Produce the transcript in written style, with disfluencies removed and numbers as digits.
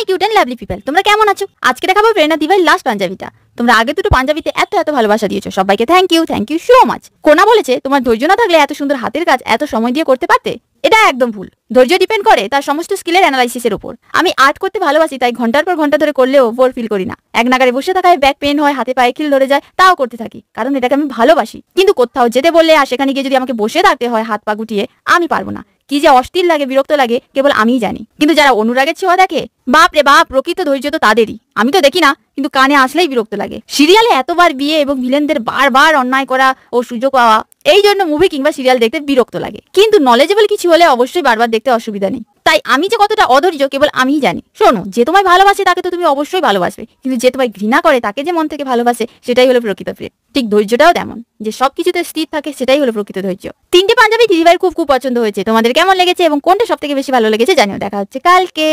High cute and lovely people, তোমরা কেমন আছো? আজকে দেখাবো প্রেরণা দিভাই লাস্ট পাঞ্জাবিটা। তোমরা আগে দুটো পাঞ্জাবিতে এত ভালোবাসা দিয়েছো, সবাইকে থ্যাংক ইউ সো মাচ। কোনা বলেছে তোমার ধৈর্য না থাকলে এত সুন্দর হাতের কাজ এত সময় দিয়ে করতে পারতে। এটা একদম ভুল। ধৈর্য ডিপেন্ড করে তার সমস্ত স্কিলের অ্যানালাইসিসের উপর। আমি আর্ট করতে ভালোবাসি, তাই ঘন্টার পর ঘন্টা ধরে করলেও বোর ফিল করি না। এক নাগারে বসে থাকায় ব্যাক পেন হয়, হাতে পায়ে খিল ধরে যায়, তাও করতে থাকি, কারণ এটাকে আমি ভালোবাসি। কিন্তু কোথাও যেতে বললে আর সেখানে গিয়ে যদি আমাকে বসে থাকতে হয় হাত পা গুটিয়ে, আমি পারবো না। কি যে অস্থির লাগে, বিরক্ত লাগে, কেবল আমিই জানি। কিন্তু যারা অনুরাগের ছোঁয়া দেখে, বাপ রে বাপ, প্রকৃত ধৈর্য তো তাদেরই। আমি তো দেখি না, কিন্তু কানে আসলেই বিরক্ত লাগে। সিরিয়ালে এতবার বিয়ে এবং ভিলেনদের বারবার অন্যায় করা ও সুযোগ পাওয়া, এই জন্য মুভি কিংবা সিরিয়াল দেখতে বিরক্ত লাগে। কিন্তু নলেজেবল কিছু হলে অবশ্যই বারবার দেখতে অসুবিধা নেই। তাই আমি যে কতটা অধৈর্য কেবল আমিই জানি। শোনো, যে তোমায় ভালোবাসে তাকে তো তুমি অবশ্যই ভালোবাসবে, কিন্তু যে তোমায় ঘৃণা করে তাকে যে মন থেকে ভালোবাসে, সেটাই হলো প্রকৃত প্রেম। ঠিক ধৈর্যটাও তেমন, যে সবকিছুতে স্থির থাকে, সেটাই হলো প্রকৃত ধৈর্য। 3টে পাঞ্জাবি দিদিভাইয়ের খুব পছন্দ হয়েছে। তোমাদের কেমন লেগেছে এবং কোনটা সবথেকে বেশি ভালো লেগেছে জানিও। দেখা হচ্ছে কালকে।